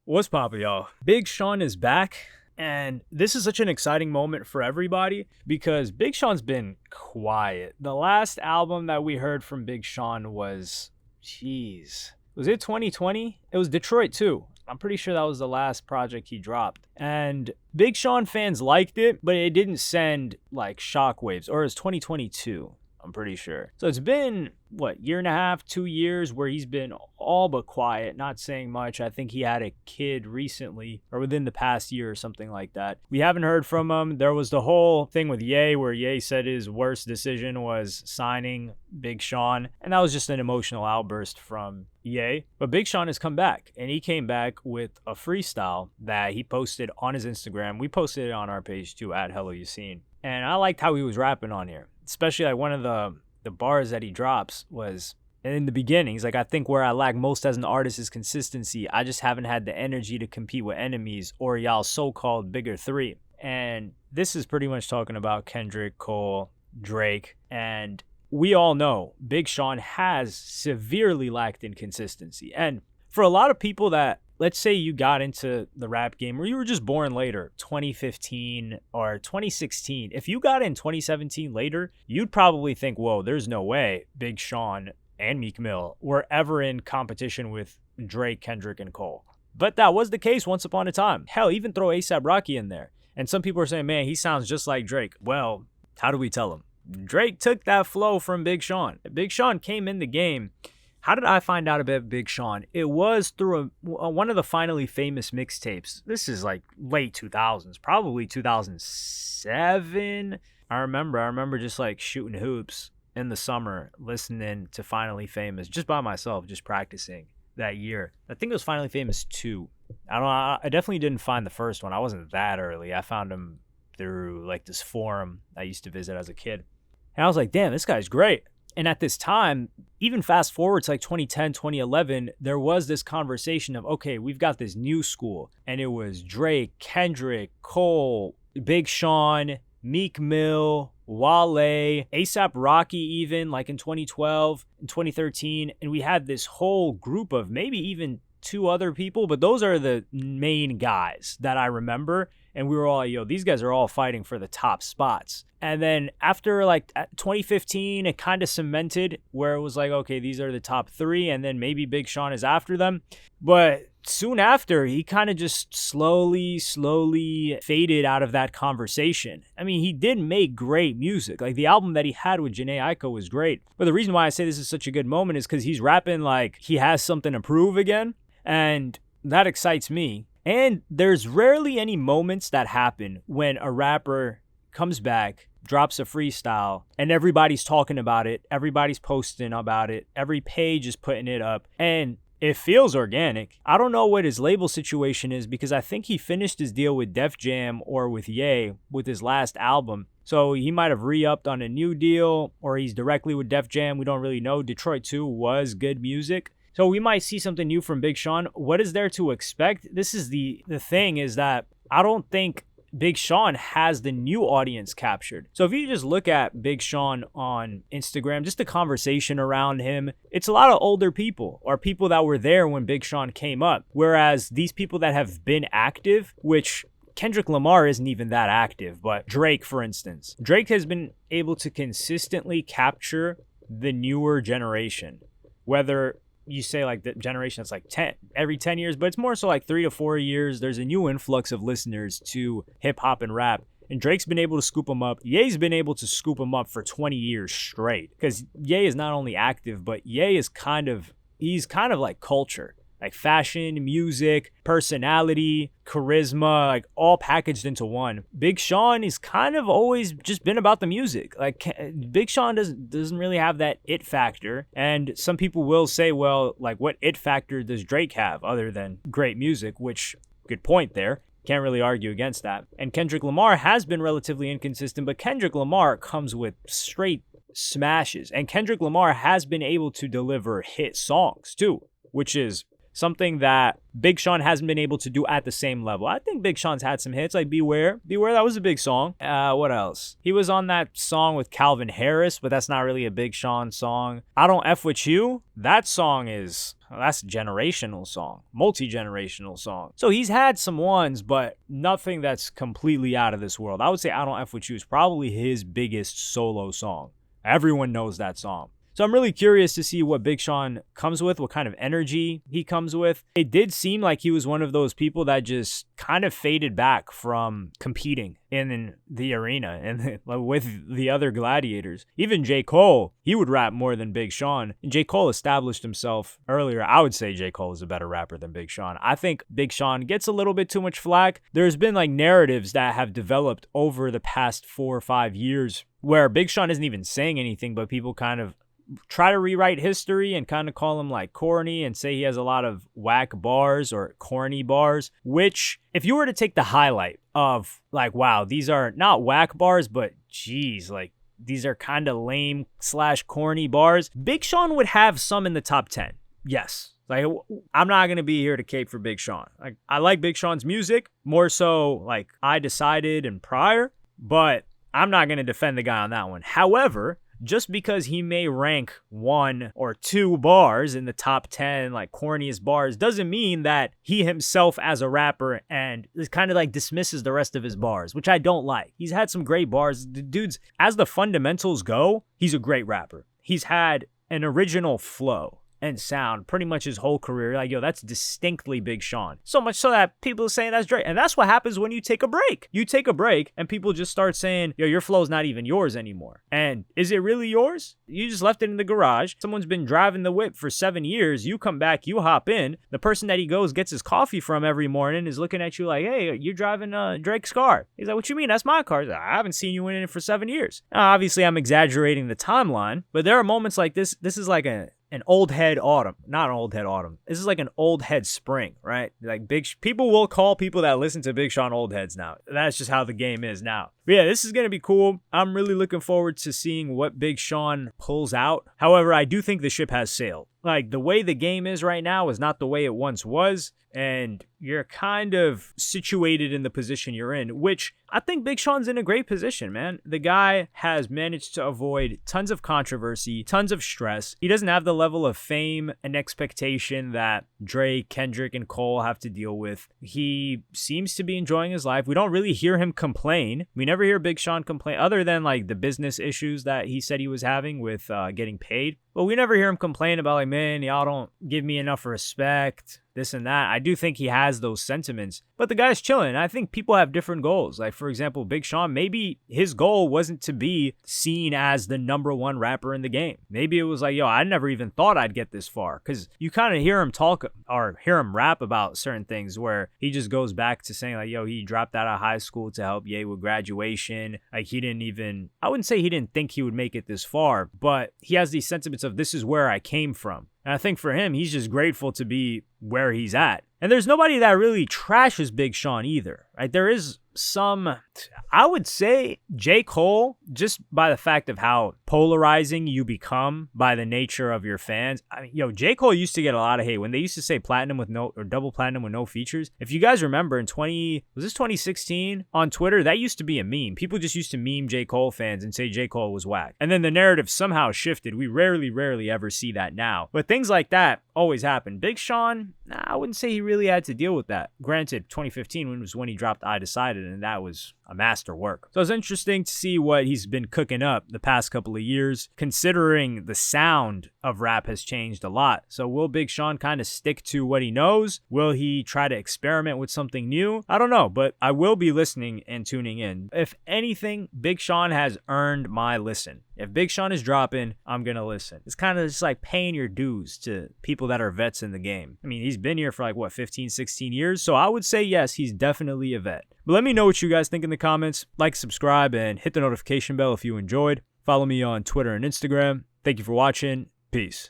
What's poppin', y'all? Big Sean is back, and this is such an exciting moment for everybody because Big Sean's been quiet. The last album that we heard from Big Sean was, was it 2020? It was Detroit 2. I'm pretty sure that was the last project he dropped. And Big Sean fans liked it, but it didn't send like shockwaves, or it's 2022. I'm pretty sure. So it's been, year and a half, 2 years where he's been all but quiet, not saying much. I think he had a kid recently or within the past year or something like that. We haven't heard from him. There was the whole thing with Ye where Ye said his worst decision was signing Big Sean. And that was just an emotional outburst from Ye. But Big Sean has come back, and he came back with a freestyle that he posted on his Instagram. We posted it on our page too, at helloyassine. And I liked how he was rapping on here. Especially like one of the bars that he drops was in the beginning. He's like, I think where I lack most as an artist is consistency. I just haven't had the energy to compete with enemies or y'all so-called bigger three. And this is pretty much talking about Kendrick, Cole, Drake. And we all know Big Sean has severely lacked in consistency. And for a lot of people that, let's say you got into the rap game or you were just born later, 2015 or 2016. If you got in 2017 later, you'd probably think, whoa, there's no way Big Sean and Meek Mill were ever in competition with Drake, Kendrick, and Cole. But that was the case once upon a time. Hell, even throw A$AP Rocky in there. And some people are saying, man, he sounds just like Drake. Well, how do we tell him? Drake took that flow from Big Sean. Big Sean came in the game. How did I find out about Big Sean? It was through one of the Finally Famous mixtapes. This is like late 2000s, probably 2007. I remember just like shooting hoops in the summer, listening to Finally Famous just by myself, just practicing that year. I think it was Finally Famous 2. I definitely didn't find the first one. I wasn't that early. I found him through like this forum I used to visit as a kid. And I was like, damn, this guy's great. And at this time, even fast forward to like 2010, 2011, there was this conversation of, okay, we've got this new school. And it was Drake, Kendrick, Cole, Big Sean, Meek Mill, Wale, A$AP Rocky even, like in 2012 and 2013. And we had this whole group of maybe even 2 other people, but those are the main guys that I remember. And we were all like, yo, these guys are all fighting for the top spots. And then after like 2015, it kind of cemented where it was like, okay, these are the top 3. And then maybe Big Sean is after them. But soon after, he kind of just slowly faded out of that conversation. I mean, he did make great music. Like the album that he had with Jhené Aiko was great. But the reason why I say this is such a good moment is because he's rapping like he has something to prove again. And that excites me. And there's rarely any moments that happen when a rapper comes back, drops a freestyle, and everybody's talking about it, everybody's posting about it, every page is putting it up, and it feels organic. I don't know what his label situation is because I think he finished his deal with Def Jam or with Ye with his last album. So he might have re-upped on a new deal or he's directly with Def Jam. We don't really know. Detroit 2 was good music. So we might see something new from Big Sean. What is there to expect? This is the thing is that I don't think Big Sean has the new audience captured. So if you just look at Big Sean on Instagram, just the conversation around him, it's a lot of older people or people that were there when Big Sean came up. Whereas these people that have been active, which Kendrick Lamar isn't even that active, but Drake, for instance. Drake has been able to consistently capture the newer generation, whether you say like the generation that's like 10 every 10 years, but it's more so like 3 to 4 years. There's a new influx of listeners to hip hop and rap. And Drake's been able to scoop them up. Ye's been able to scoop them up for 20 years straight. Because Ye is not only active, but Ye is he's kind of like culture. Like fashion, music, personality, charisma, like all packaged into one. Big Sean is kind of always just been about the music. Like Big Sean doesn't really have that it factor. And some people will say, well, like what it factor does Drake have other than great music? Which, good point there. Can't really argue against that. And Kendrick Lamar has been relatively inconsistent, but Kendrick Lamar comes with straight smashes. And Kendrick Lamar has been able to deliver hit songs too, which is something that Big Sean hasn't been able to do at the same level. I think Big Sean's had some hits like Beware. Beware, that was a big song. What else? He was on that song with Calvin Harris, but that's not really a Big Sean song. I Don't F With You. That song that's a generational song, multi-generational song. So he's had some ones, but nothing that's completely out of this world. I would say I Don't F With You is probably his biggest solo song. Everyone knows that song. So I'm really curious to see what Big Sean comes with, what kind of energy he comes with. It did seem like he was one of those people that just kind of faded back from competing in the arena and with the other gladiators. Even J. Cole, he would rap more than Big Sean. And J. Cole established himself earlier. I would say J. Cole is a better rapper than Big Sean. I think Big Sean gets a little bit too much flack. There's been like narratives that have developed over the past 4 or 5 years where Big Sean isn't even saying anything, but people kind of try to rewrite history and kind of call him like corny and say he has a lot of whack bars or corny bars, which if you were to take the highlight of like, wow, these are not whack bars, but geez, like these are kind of lame / corny bars, Big Sean would have some in the top 10. Yes. Like, I'm not going to be here to cape for Big Sean. Like, I like Big Sean's music more so like I Decided and Prior, but I'm not going to defend the guy on that one. However, just because he may rank 1 or 2 bars in the top 10, like corniest bars, doesn't mean that he himself as a rapper and is kind of like dismisses the rest of his bars, which I don't like. He's had some great bars. The dude's, as the fundamentals go, he's a great rapper. He's had an original flow and sound pretty much his whole career. Like, yo, that's distinctly Big Sean. So much so that people are saying that's Drake. And that's what happens when you take a break. You take a break and people just start saying, yo, your flow's not even yours anymore. And is it really yours? You just left it in the garage. Someone's been driving the whip for 7 years. You come back, you hop in. The person that he gets his coffee from every morning is looking at you like, hey, you're driving Drake's car. He's like, what you mean? That's my car. Like, I haven't seen you in it for 7 years. Now, obviously, I'm exaggerating the timeline, but there are moments like this. This is like an old head autumn, not an old head autumn. This is like an old head spring, right? Like people will call people that listen to Big Sean old heads now. That's just how the game is now. But yeah, this is going to be cool. I'm really looking forward to seeing what Big Sean pulls out. However, I do think the ship has sailed. Like the way the game is right now is not the way it once was. And you're kind of situated in the position you're in, which I think Big Sean's in a great position, man. The guy has managed to avoid tons of controversy, tons of stress. He doesn't have the level of fame and expectation that Drake, Kendrick, and Cole have to deal with. He seems to be enjoying his life. We don't really hear him complain. We never hear Big Sean complain other than like the business issues that he said he was having with getting paid. But we never hear him complain about like, man, y'all don't give me enough respect, this and that. I do think he has those sentiments, but the guy's chilling. I think people have different goals. Like, for example, Big Sean, maybe his goal wasn't to be seen as the #1 rapper in the game. Maybe it was like, yo, I never even thought I'd get this far. Because you kind of hear him talk or hear him rap about certain things where he just goes back to saying like, yo, he dropped out of high school to help Ye with graduation. Like, he didn't even, I wouldn't say he didn't think he would make it this far, but he has these sentiments of this is where I came from. And I think for him, he's just grateful to be where he's at. And there's nobody that really trashes Big Sean either, right? There is some, I would say J. Cole, just by the fact of how polarizing you become by the nature of your fans. I mean, yo, J. Cole used to get a lot of hate when they used to say platinum with no, or double platinum with no features. If you guys remember in 2016 on Twitter, that used to be a meme. People just used to meme J. Cole fans and say J. Cole was whack. And then the narrative somehow shifted. We rarely ever see that now. But things like that always happen. Big Sean, I wouldn't say he really had to deal with that. Granted, 2015 was when he dropped I Decided, and that was a masterwork. So it's interesting to see what he's been cooking up the past couple of years, considering the sound of rap has changed a lot. So will Big Sean kind of stick to what he knows? Will he try to experiment with something new? I don't know, but I will be listening and tuning in. If anything, Big Sean has earned my listen. If Big Sean is dropping, I'm going to listen. It's kind of just like paying your dues to people that are vets in the game. I mean, he's been here for like, what, 15, 16 years? So I would say, yes, he's definitely a vet. But let me know what you guys think in the comments. Like, subscribe, and hit the notification bell if you enjoyed. Follow me on Twitter and Instagram. Thank you for watching. Peace.